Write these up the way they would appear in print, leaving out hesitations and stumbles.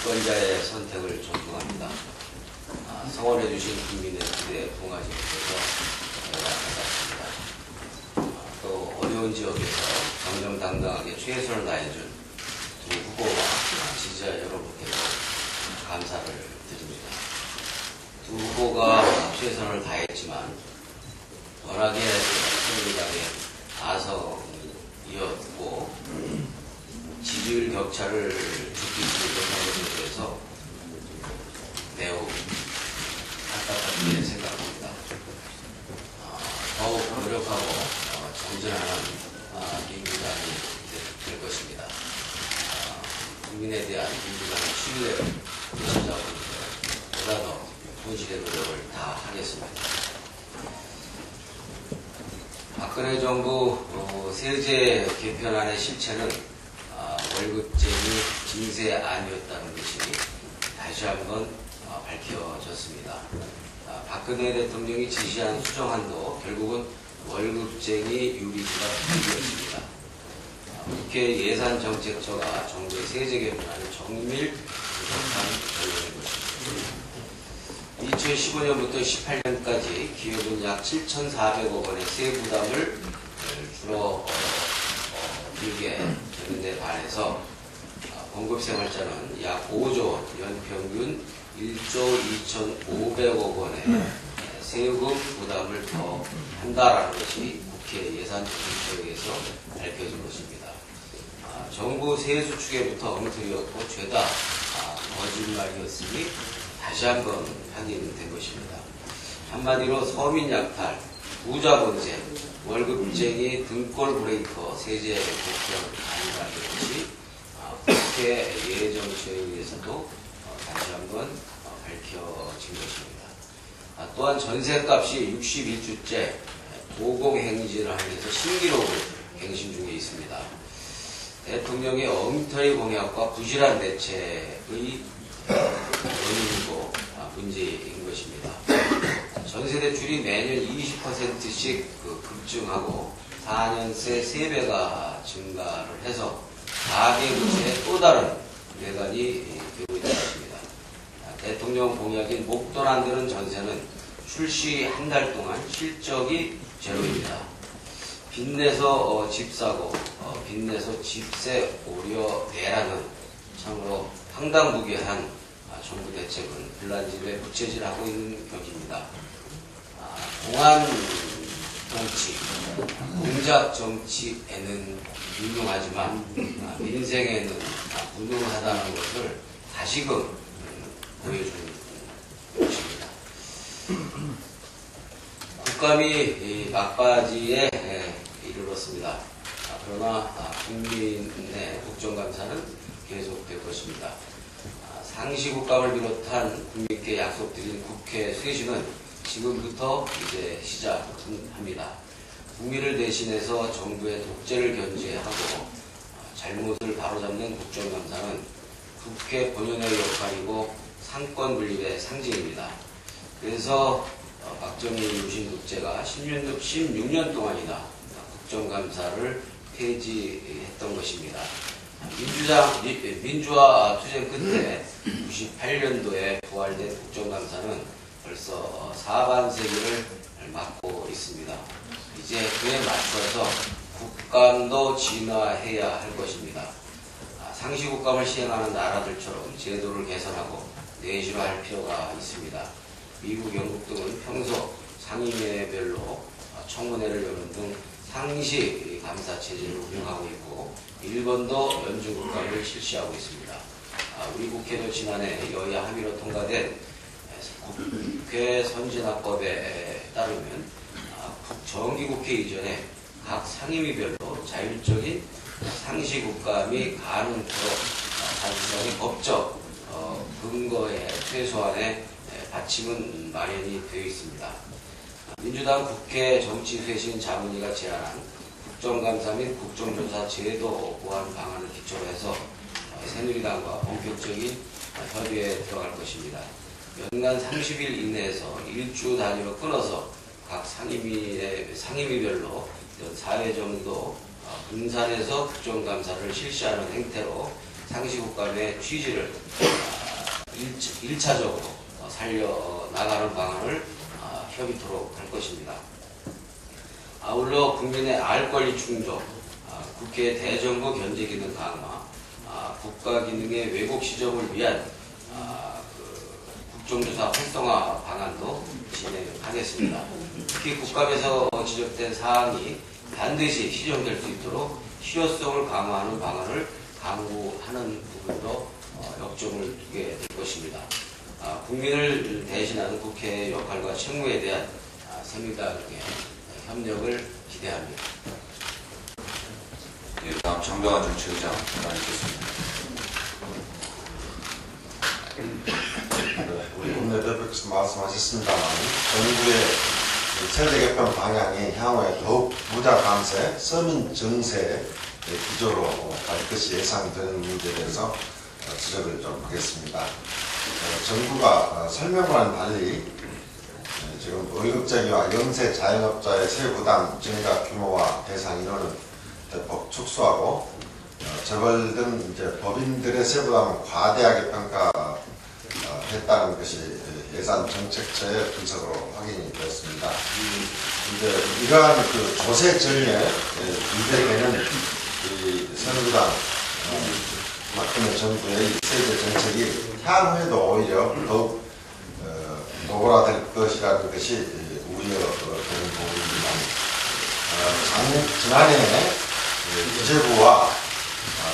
유권자의 선택을 존중합니다. 성원해주신 국민의 기대에 부응하시면서 반갑습니다. 또 어려운 지역에서 정정당당하게 최선을 다해준 두 후보와 지지자 여러분께도 감사를 드립니다. 두 후보가 최선을 다했지만 워낙에 새누리당의 아성이었고 지지율 격차를 좁히지 못한 것에 대해서 매우 안타깝게 생각합니다. 더욱 노력하고 정진하는 민주당이 될 것입니다. 국민에 대한 민주당의 신뢰를 되찾아오기 위해 보다 더 본실의 노력을 다하겠습니다. 박근혜 정부 세제 개편안의 실체는 월급쟁이 징세 아니었다는 것이 다시 한번 밝혀졌습니다. 박근혜 대통령이 지시한 수정안도 결국은 월급쟁이 유리지가 되었습니다. 국회 예산정책처가 정부의 세제 개편안을 정밀 분석한 결론인 것입니다. 2015년부터 18년까지 기업은 약 7,400억 원의 세부담을 줄어들게 되는 데 반해서 공급생활자는 약 5조 원, 연평균 1조 2,500억 원의 세금 부담을 더 한다라는 것이 국회 예산정책처에 의해서 밝혀진 것입니다. 정부 세수 추계부터 엉터리였고 죄다 거짓말이었으니 다시 한번 확인된 것입니다. 한마디로 서민 약탈, 부자 번제, 월급쟁이 등골 브레이커 세제 개편 아니라는 것이 국회 예정처에 의해서도 다시 한번 밝혀진 것입니다. 또한 전세값이 61주째 도공행진을 하면서 신기록을 갱신 중에 있습니다. 대통령의 엉터리 공약과 부실한 대책의 원인이고 문제인 것입니다. 전세 대출이 매년 20%씩 급증하고 4년 새 3배가 증가를 해서 가계부채의 또 다른 뇌관이 되고 있는 것입니다. 대통령 공약인 목돈 안 드는 전세는 출시 한 달 동안 실적이 제로입니다. 빚내서 집 사고 빚내서 집세 오려내라는 참으로 황당무계한 정부 대책은 빌란집에 부채질하고 있는 격입니다. 공안 정치, 공작 정치에는 유능하지만 민생에는 무능하다는 것을 다시금 보여주는 것입니다. 국감이 막바지에 이르렀습니다. 그러나 국민의 국정감사는 계속될 것입니다. 상시국감을 비롯한 국민께 약속드린 국회 쇄신은 지금부터 이제 시작합니다. 국민을 대신해서 정부의 독재를 견제하고 잘못을 바로잡는 국정감사는 국회 본연의 역할이고 상권 분립의 상징입니다. 그래서 박정희 유신 독재가 16년 동안이나 국정감사를 폐지했던 것입니다. 민주화 투쟁 끝에 98년도에 부활된 국정감사는 벌써 4반세기를 맞고 있습니다. 이제 그에 맞춰서 국감도 진화해야 할 것입니다. 상시국감을 시행하는 나라들처럼 제도를 개선하고 내실화할 필요가 있습니다. 미국, 영국 등은 평소 상임위별로 청문회를 여는 등 상시 감사 체제를 운영하고 있고 일본도 연중국감을 실시하고 있습니다. 우리 국회도 지난해 여야 합의로 통과된 국회 선진화법에 따르면 정기국회 이전에 각 상임위별로 자율적인 상시국감이 가능토록 단순하게 법적 근거에 최소한의 받침은 마련이 되어 있습니다. 민주당 국회 정치쇄신 자문위가 제안한 국정감사 및 국정조사 제도 보완 방안을 기초로 해서 새누리당과 본격적인 협의에 들어갈 것입니다. 연간 30일 이내에서 일주 단위로 끊어서 각 상임위별로 연 4회 정도 분산해서 국정감사를 실시하는 행태로 상시국감의 취지를 1차적으로 살려나가는 방안을 협의토록 할 것입니다. 아울러 국민의 알 권리 충족, 국회 대정부 견제 기능 강화, 국가 기능의 왜곡 시정을 위한 국정조사 활성화 방안도 진행하겠습니다. 특히 국감에서 지적된 사항이 반드시 시정될 수 있도록 실효성을 강화하는 방안을 강구하는 부분도 역점을 두게 될 것입니다. 국민을 대신하는 국회의 역할과 책무에 대한 새누리당의 협력을 기대합니다. 예, 다음 정병환 정치의장 전화드리겠습니다. 우리 원내대표께서 말씀하셨습니다만 정부의 세대 개편 방향이 향후에 더욱 부자 감세, 서민 정세 기조로 갈 것이 예상되는 문제에 대해서 지적을 좀 하겠습니다. 정부가 설명과는 달리 지금 월급쟁이와 영세 자영업자의 세부담 증가 규모와 대상 인원은 대폭 축소하고 재벌 등 이제 법인들의 세부담을 과대하게 평가했다는 것이 예산 정책처의 분석으로 확인이 되었습니다. 이제 이러한 그 조세 전례 이들에게는 이 새누리당 박근혜 정부의 세제 정책이 향후에도 오히려 더욱 노골화될 것이라는 것이 우려되는 부분입니다. 지난해 기재부와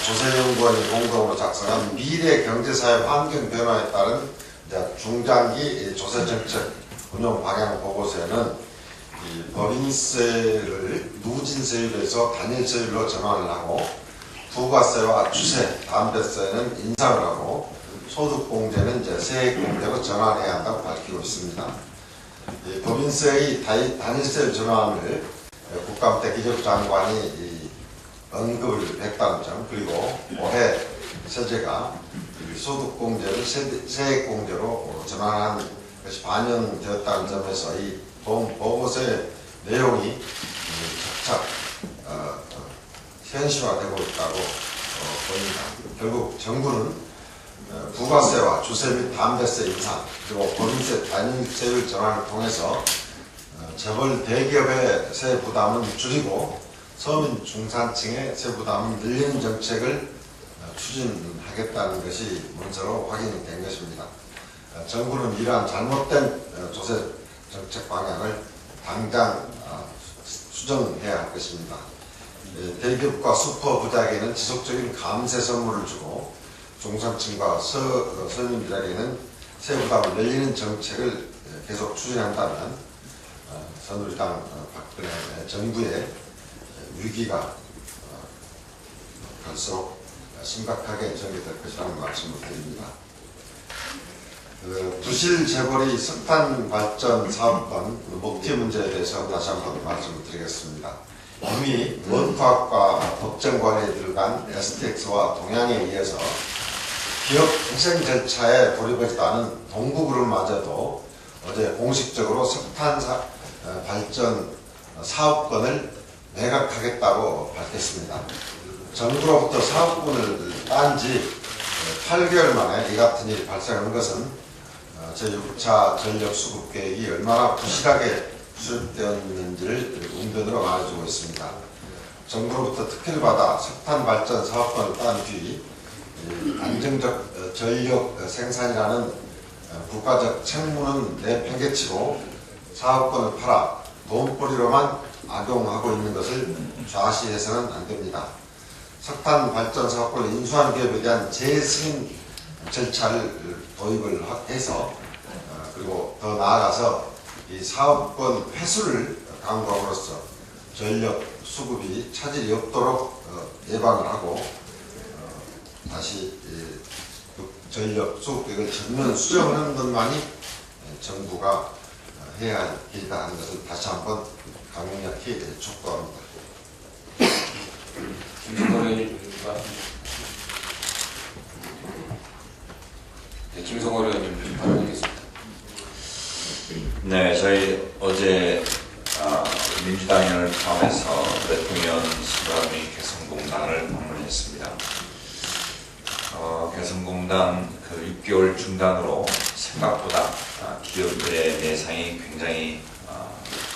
조세연구원이 공동으로 작성한 미래 경제사회 환경 변화에 따른 중장기 조세정책 운용 방향 보고서에는 이 법인세를 누진세율에서 단일세율로 전환을 하고 부가세와 주세, 담배세는 인상을 하고 소득공제는 이제 세액공제로 전환해야 한다고 밝히고 있습니다. 이 법인세의 단일세 전환을 국감 때 기재부 장관이 언급을 했다는 점, 그리고 올해 세제가 소득공제를 세액공제로 전환한 것이 반영되었다는 점에서 이 본 보고서의 내용이 착착 현실화되고 있다고 보입니다. 결국 정부는 부가세와 주세 및 담배세 인상, 그리고 법인세 단일세율 전환을 통해서 재벌 대기업의 세 부담은 줄이고 서민 중산층의 세 부담은 늘리는 정책을 추진하겠다는 것이 문서로 확인이 된 것입니다. 정부는 이러한 잘못된 조세 정책 방향을 당장 수정해야 할 것입니다. 대기업과 슈퍼 부자에게는 지속적인 감세 선물을 주고 중산층과 서민들에게는 세부담을 늘리는 정책을 계속 추진한다면 새누리당 박근혜 정부의 위기가 갈수록 심각하게 전개될 것이라는 말씀을 드립니다. 부실 재벌이 석탄 발전 사업권 목티 문제에 대해서 다시 한번 말씀을 드리겠습니다. 이미 원투합과 법정 관리에 들어간 STX와 동양에 의해서 기업 회생 절차에 돌입하지도 않은 동부그룹마저도 어제 공식적으로 석탄 발전 사업권을 매각하겠다고 밝혔습니다. 정부로부터 사업권을 딴 지 8개월 만에 이 같은 일이 발생한 것은 제6차 전력 수급 계획이 얼마나 부실하게 수립되었는지를 웅변으로 말해주고 있습니다. 정부로부터 특혜를 받아 석탄 발전 사업권을 딴 뒤 안정적 전력 생산이라는 국가적 책무는 내팽개치고 사업권을 팔아 돈벌이로만 악용하고 있는 것을 좌시해서는 안 됩니다. 석탄 발전 사업권을 인수한 기업에 대한 재승인 절차를 도입을 해서 그리고 더 나아가서 이 사업권 회수를 강구함으로써 전력 수급이 차질이 없도록 예방을 하고 다시 전력 수급액을 전면 수정하는 것만이 정부가 해야 할 일이다 하는 것을 다시 한번 강력히 촉구합니다. 김성걸 의원님, 네, 김성걸 의원님 발언하겠습니다. 네, 저희 어제 민주당을 포함해서 대통령 수감이 개성공단을 방문했습니다. 개성공단 그 6개월 중단으로 생각보다 기업들의 내상이 굉장히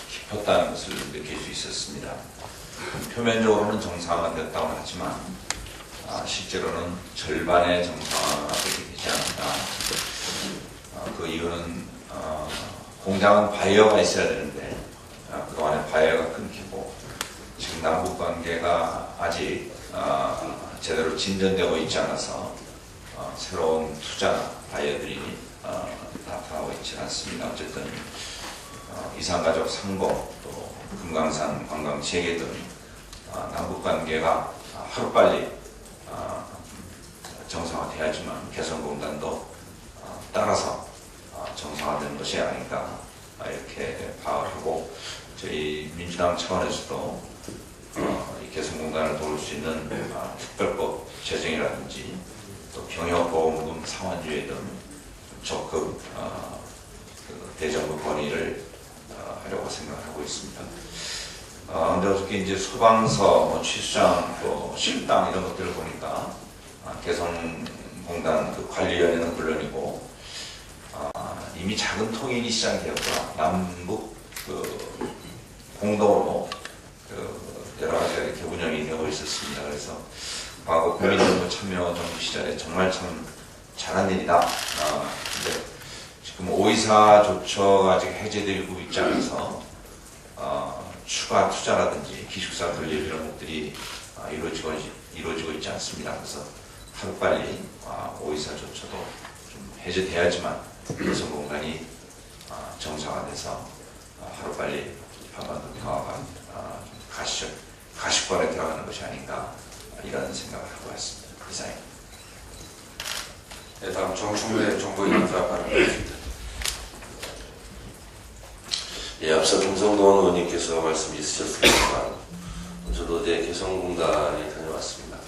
깊었다는 것을 느낄 수 있었습니다. 표면적으로는 정상화됐다고 하지만 실제로는 절반의 정상화가 되지 않았다. 그 이유는 공장은 바이어가 있어야 되는데 그동안에 바이어가 끊기고 지금 남북 관계가 아직 제대로 진전되고 있지 않아서 새로운 투자나 바이어들이 나타나고 있지 않습니다. 어쨌든 이산가족 상고 또 금강산 관광 재개 등 남북 관계가 하루빨리 정상화돼야지만 개성공단도 따라서 정상화되는 것이 아닌가 이렇게 파악을 하고 저희 민주당 차원에서도 이 개성공단을 도울 수 있는 특별법 제정이라든지 또 경영보험금 상환주의 등 적극 그 대정부 건의를 하려고 생각하고 있습니다. 근데 어저께 이제 소방서, 취수장, 또 식당 이런 것들을 보니까 개성공단 그 관리위원회는 물론이고 이미 작은 통일이 시작되었다. 남북 그 공동으로 그 여러 가지가 이렇게 운영이 되고 있었습니다. 그래서 과거 국민정부 참여정부 시절에 정말 참 잘한 일이다. 근데 지금 5.24 조처가 아직 해제되고 있지 않아서 추가 투자라든지 기숙사 건립 이런 것들이 이루어지고 있지 않습니다. 그래서 하루빨리 5.24 조처도 좀 해제돼야지만 개성공단이 정상화돼서 하루빨리 한반도 평화가 가시권에 들어가는 것이 아닌가 이런 생각을 하고 있습니다. 이상입니다. 네, 다음 정충래 정보위원장 발언하겠습니다. 예, 앞서 김성동 의원님께서 말씀 있으셨습니다만 저도 어제 개성공단에 다녀왔습니다.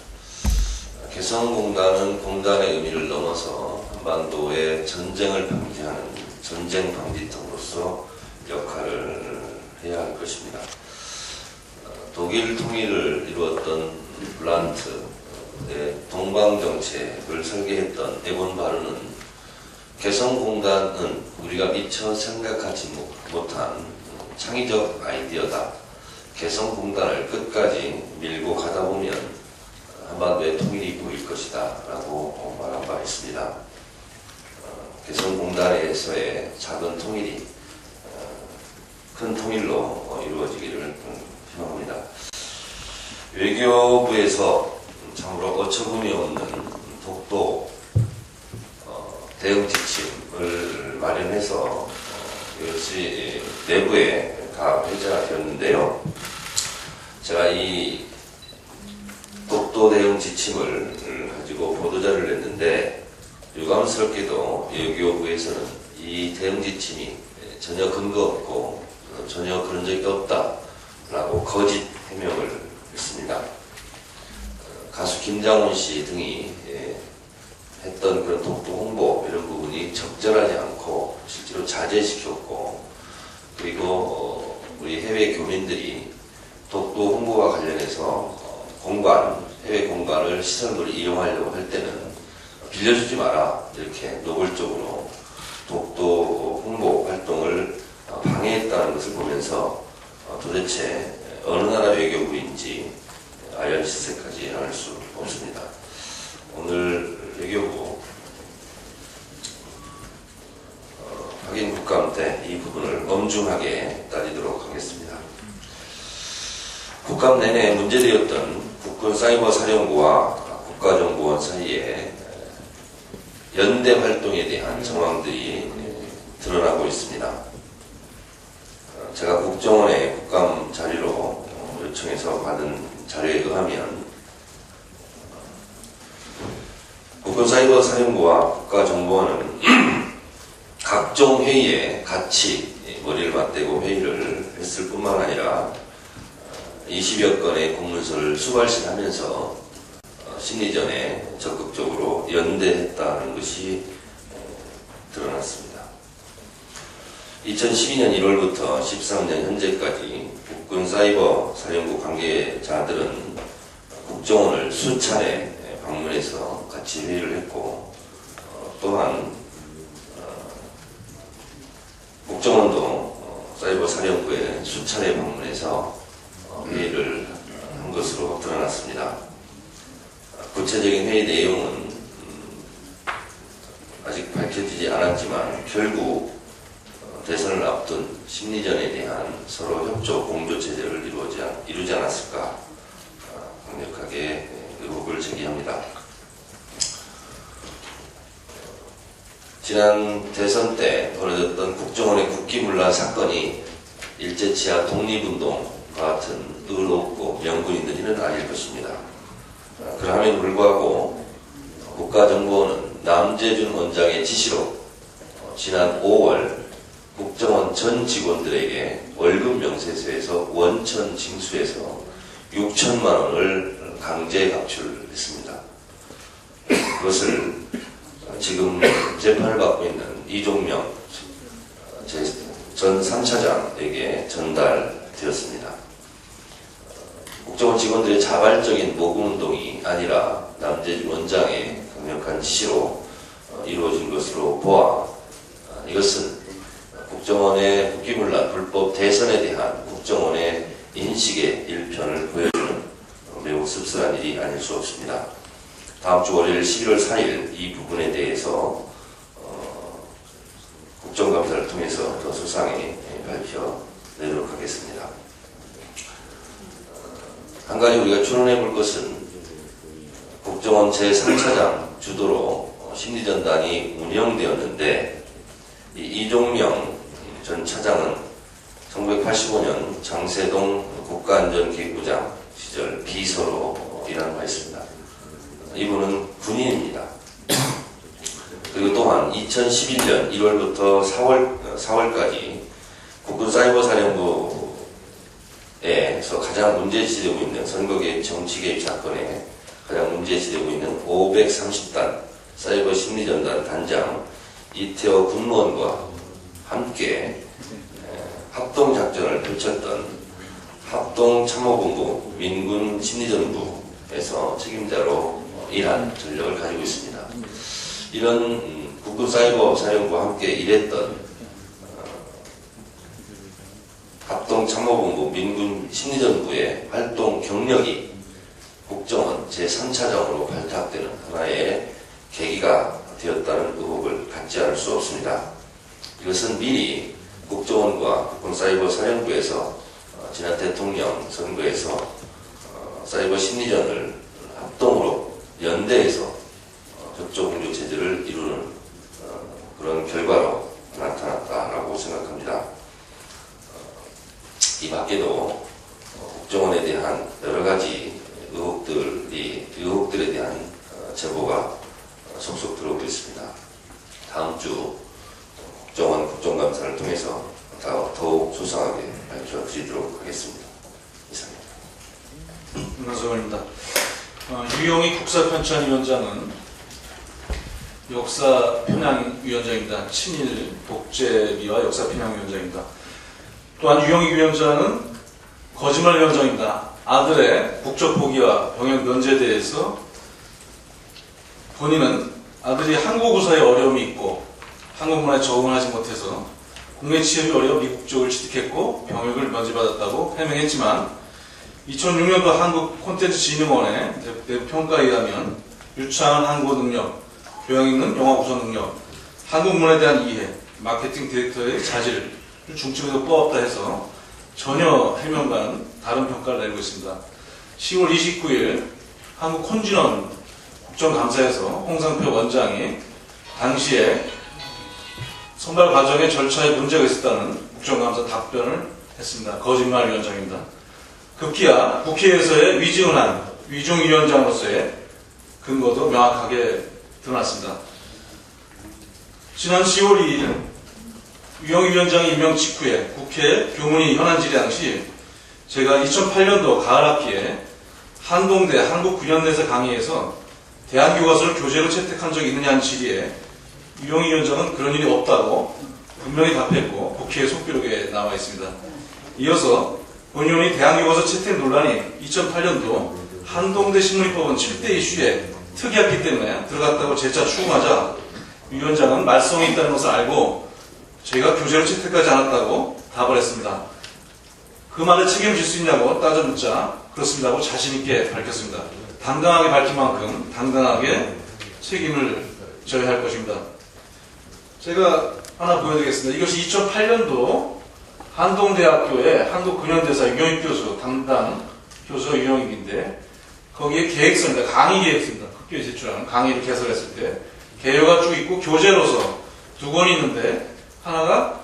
개성공단은 공단의 의미를 넘어서 한반도의 전쟁을 방지하는 전쟁 방지턱으로서 역할을 해야 할 것입니다. 독일 통일을 이루었던 블란트의 동방정책을 설계했던 에본 바르는 개성공단은 우리가 미처 생각하지 못한 창의적 아이디어다. 개성공단을 끝까지 밀고 가다 보면 한반도의 통일이 보일 것이다 라고 말한 바 있습니다. 개성공단에서의 작은 통일이 큰 통일로 이루어지기를 희망합니다. 외교부에서 참으로 어처구니 없는 독도 대응 지침을 마련해서 이것이 내부에 다 회자가 되었는데요. 제가 이 독도 대응 지침을 가지고 보도자를 냈는데 유감스럽게도 외교부에서는 이 대응 지침이 전혀 근거 없고 전혀 그런 적이 없다라고 거짓 해명을 했습니다. 가수 김장훈 씨 등이 했던 그런 독도 홍보 이런 부분이 적절하지 않고 실제로 자제시켰고 그리고 우리 해외 교민들이 독도 홍보와 관련해서 해외 공간을 시설물을 이용하려고 할 때는 빌려주지 마라 이렇게 노골적으로 독도 홍보 활동을 방해했다는 것을 보면서 도대체 어느 나라 외교부인지 아연실세까지 할 수 없습니다. 오늘 외교부 확인 국감 때 이 부분을 엄중하게 따지도록 하겠습니다. 국감 내내 문제되었던 국군사이버사령부와 국가정보원 사이에 연대 활동에 대한 정황들이 드러나고 있습니다. 제가 국정원의 국감 자료로 요청해서 받은 자료에 의하면 국군사이버사령부와 국가정보원은 각종 회의에 같이 머리를 맞대고 회의를 했을 뿐만 아니라 20여 건의 공문서를 수발신하면서 심리전에 적극적으로 연대했다는 것이 드러났습니다. 2012년 1월부터 13년 현재까지 국군사이버사령부 관계자들은 국정원을 수차례 방문해서 같이 회의를 했고 또한 국정원도 사이버 사령부에 수차례 방문해서 회의를 한 것으로 드러났습니다. 구체적인 회의 내용은 아직 밝혀지지 않았지만 결국 대선을 앞둔 심리전에 대한 서로 협조 공조 체제를 이루지 않았을까 강력하게 의혹을 제기합니다. 지난 대선 때 벌어졌던 국정원의 국기문란 사건이 일제치하 독립운동과 같은 의롭고 명분 있는 일은 아닐 것입니다. 그럼에도 불구하고 국가정보원은 남재준 원장의 지시로 지난 5월 국정원 전 직원들에게 월급 명세서에서 원천 징수해서 6천만 원을 강제 각출했습니다. 그것을 지금 재판을 받고 있는 이종명 전 3차장에게 전달되었습니다. 국정원 직원들의 자발적인 모금운동이 아니라 남재준 원장의 강력한 지시로 이루어진 것으로 보아 이것은 국정원의 국기문란 불법 대선에 대한 국정원의 인식의 일편을 보여주는 매우 씁쓸한 일이 아닐 수 없습니다. 다음 주 월요일 11월 4일 이 부분에 대해서 국정감사를 통해서 더 소상히 밝혀내도록 하겠습니다. 한 가지 우리가 추론해 볼 것은 국정원 제3차장 주도로 심리전단이 운영되었는데 이 이종명 전 차장은 1985년 장세동 국가안전기획부장 시절 비서로 일한 바 있습니다. 이분은 군인입니다. 그리고 또한 2011년 1월부터 4월까지 국군사이버사령부에서 가장 문제시되고 있는 선거개입 정치개입 사건에 가장 문제시되고 있는 530단 사이버 심리전단 단장 이태호 군무원과 함께 합동작전을 펼쳤던 합동참모본부 민군심리전부에서 책임자로 일한 전력을 가지고 있습니다. 이런 국군사이버사령부와 함께 일했던 합동참모본부 민군심리전부의 활동 경력이 국정원 제3차장으로 발탁되는 하나의 계기가 되었다는 의혹을 갖지 않을 수 없습니다. 이것은 미리 국정원과 국군사이버사령부에서 지난 대통령 선거에서 사이버 심리전을 합동으로 연대해서 협조공조 체제를 이루는 그런 결과로 나타났다라고 생각합니다. 이 밖에도 국정원에 대한 여러 가지 의혹들에 대한 제보가 속속 들어오고 있습니다. 다음 주 국정원 국정감사를 통해서 더욱 소상하게 밝혀드리도록 하겠습니다. 이상입니다. 감사합니다. 유영희 국사편찬위원장은 역사편향위원장입니다. 친일 독재비와 역사편향위원장입니다. 또한 유영희 위원장은 거짓말위원장입니다. 아들의 국적 포기와 병역 면제에 대해서 본인은 아들이 한국 의사에 어려움이 있고 한국 문화에 적응하지 못해서 국내 취업이 어려워 미국적을 취득했고 병역을 면제받았다고 해명했지만 2006년도 한국콘텐츠진흥원의 평가에 의하면 유창한 한국어 능력, 교양 있는 영어 구사 능력, 한국 문화에 대한 이해, 마케팅 디렉터의 자질을 중점에서 뽑았다 해서 전혀 해명과는 다른 평가를 내리고 있습니다. 10월 29일 한국콘진원 국정감사에서 홍상표 원장이 당시에 선발 과정의 절차에 문제가 있었다는 국정감사 답변을 했습니다. 거짓말 위원장입니다. 급기야 국회에서의 위증한 위중위원장으로서의 근거도 명확하게 드러났습니다. 지난 10월 2일 유영희 위원장이 임명 직후에 국회 교문위 현안 질의 당시 제가 2008년도 가을 학기에 한동대 한국구현대사 강의에서 대한교과서를 교재로 채택한 적이 있느냐는 질의에 유영희 위원장은 그런 일이 없다고 분명히 답했고 국회 속기록에 나와 있습니다. 이어서 본의원이 대한교과서 채택 논란이 2008년도 한동대 신문이 뽑은 7대 이슈에 특이했기 때문에 들어갔다고 재차 추궁하자 위원장은 말썽이 있다는 것을 알고 저희가 교재로 채택하지 않았다고 답을 했습니다. 그 말에 책임을 질 수 있냐고 따져 묻자 그렇습니다고 자신있게 밝혔습니다. 당당하게 밝힌 만큼 당당하게 책임을 져야 할 것입니다. 제가 하나 보여드리겠습니다. 이것이 2008년도 한동대학교의 한국근현대사 유영익 교수 담당 교수 유영익인데 거기에 계획서입니다. 강의 계획서입니다. 학교에 제출하는 강의를 개설했을 때 개요가 쭉 있고 교재로서 2권이 있는데 하나가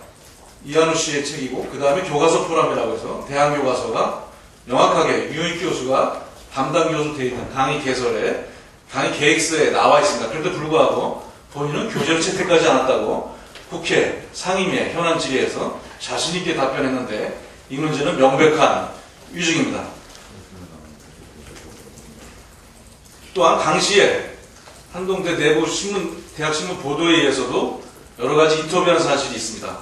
이한우 씨의 책이고 그 다음에 교과서 포럼이라고 해서 대한교과서가 명확하게 유영익 교수가 담당 교수 되어 있는 강의 개설에 강의 계획서에 나와 있습니다. 그런데 불구하고 본인은 교재로 채택하지 않았다고 국회 상임위의 현안 질의에서 자신있게 답변했는데 이 문제는 명백한 위증입니다. 또한 당시에 한동대 내부 대학신문 보도에 의해서도 여러 가지 인터뷰한 사실이 있습니다.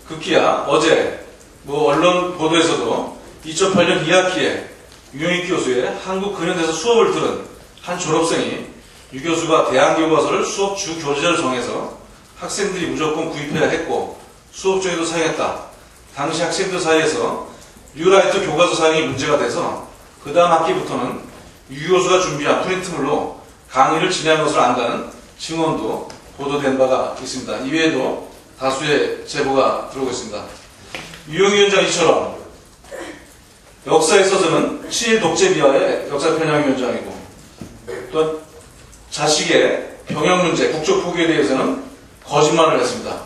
급기야 어제 언론 보도에서도 2008년 2학기에 유영익 교수의 한국근현대사 수업을 들은 한 졸업생이 유 교수가 대한교과서를 수업 주 교재로 정해서 학생들이 무조건 구입해야 했고 수업 중에도 사용했다. 당시 학생들 사이에서 뉴라이트 교과서 사용이 문제가 돼서 그 다음 학기부터는 유 교수가 준비한 프린트물로 강의를 진행한 것을 안다는 증언도 보도된 바가 있습니다. 이외에도 다수의 제보가 들어오고 있습니다. 유영익 위원장이처럼 역사에 있어서는 친일 독재 비하의 역사편향위원장이고 또 자식의 병역 문제, 국적 포기에 대해서는 거짓말을 했습니다.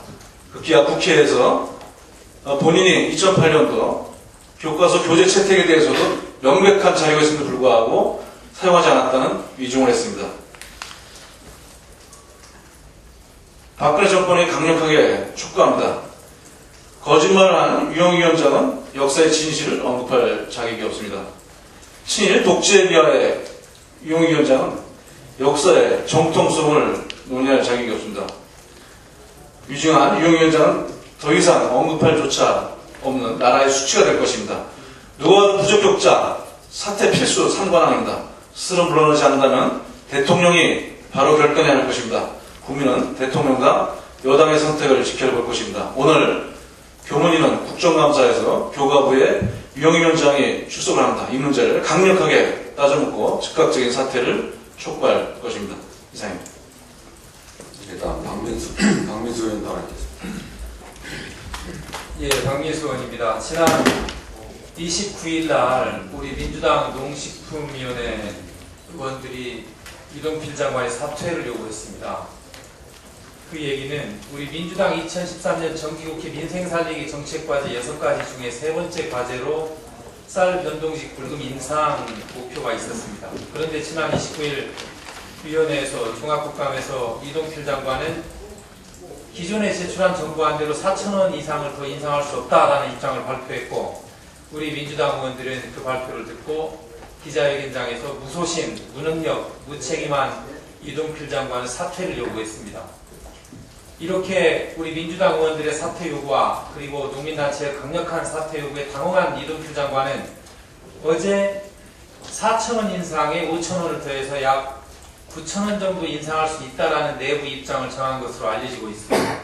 급기야 국회에서 본인이 2008년도 교과서 교재 채택에 대해서도 명백한 자유가 있음에도 불구하고 사용하지 않았다는 위증을 했습니다. 박근혜 정권이 강력하게 촉구합니다. 거짓말을 하는 유영익 위원장은 역사의 진실을 언급할 자격이 없습니다. 친일 독재 비하의 유영익 위원장은 역사의 정통성을 논의할 자격이 없습니다. 위증한 유영익 위원장은 더 이상 언급할 조차 없는 나라의 수치가 될 것입니다. 누가 부적격자 사퇴 필수 3관왕입니다. 스스로 물러나지 않는다면 대통령이 바로 결단해야 할 것입니다. 국민은 대통령과 여당의 선택을 지켜볼 것입니다. 오늘 교문위는 국정감사에서 교과부에 유영익 위원장이 출석을 합니다. 이 문제를 강력하게 따져묻고 즉각적인 사퇴를 촉구할 것입니다. 이상입니다. 일단 박민수 의원 나가겠습니다. 예, 박민수 의원입니다. 지난 29일 날 우리 민주당 농식품위원회 의원들이 이동필 장관의 사퇴를 요구했습니다. 그 얘기는 우리 민주당 2013년 정기국회 민생살리기 정책과제 6가지 중에 3번째 과제로 쌀 변동식 불금 인상 목표가 있었습니다. 그런데 지난 29일 위원회에서 종합국감에서 이동필 장관은 기존에 제출한 정부안대로 4,000원 이상을 더 인상할 수 없다라는 입장을 발표했고 우리 민주당 의원들은 그 발표를 듣고 기자회견장에서 무소신, 무능력, 무책임한 이동필 장관의 사퇴를 요구했습니다. 이렇게 우리 민주당 의원들의 사퇴 요구와 그리고 농민단체의 강력한 사퇴 요구에 당황한 이동필 장관은 어제 4,000원 인상에 5,000원을 더해서 약 9,000원 정도 인상할 수 있다라는 내부 입장을 정한 것으로 알려지고 있습니다.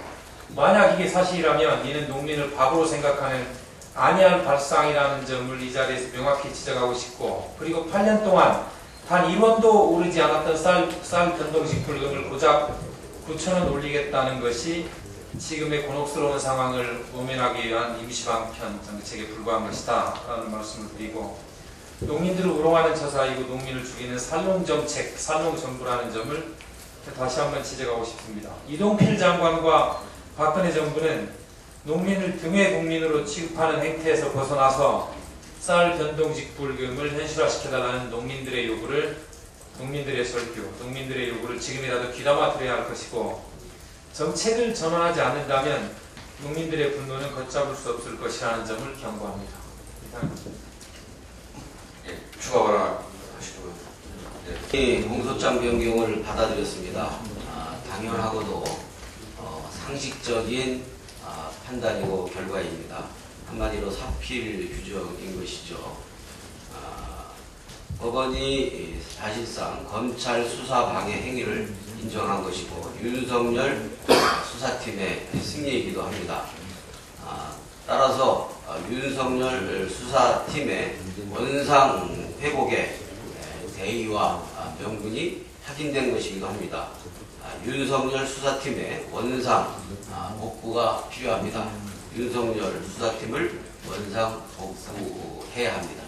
만약 이게 사실이라면 이는 농민을 바보로 생각하는 아니할 발상이라는 점을 이 자리에서 명확히 지적하고 싶고 그리고 8년 동안 단 1원도 오르지 않았던 쌀 변동식 불금을 고작 9,000원 올리겠다는 것이 지금의 곤혹스러운 상황을 모면하기 위한 임시방편 정책에 불과한 것이다 라는 말씀을 드리고 농민들을 우롱하는 처사이고 농민을 죽이는 살롱정책, 살롱정부라는 점을 다시 한번 지적하고 싶습니다. 이동필 장관과 박근혜 정부는 농민을 등의 국민으로 취급하는 행태에서 벗어나서 쌀 변동식 불금을 현실화시켜달라는 농민들의 요구를 농민들의 설교, 농민들의 요구를 지금이라도 귀담아 들어야 할 것이고 정책을 전환하지 않는다면 농민들의 분노는 걷잡을 수 없을 것이라는 점을 경고합니다. 이상입니다. 예, 추가 발언하시고요. 이 공소장 변경을 받아들였습니다. 당연하고도 상식적인 판단이고 결과입니다. 한마디로 사필 규정인 것이죠. 법원이 사실상 검찰 수사 방해 행위를 인정한 것이고 윤석열 수사팀의 승리이기도 합니다. 따라서 윤석열 수사팀의 원상 회복의 대의와 명분이 확인된 것이기도 합니다. 윤석열 수사팀의 원상 복구가 필요합니다. 윤석열 수사팀을 원상 복구해야 합니다.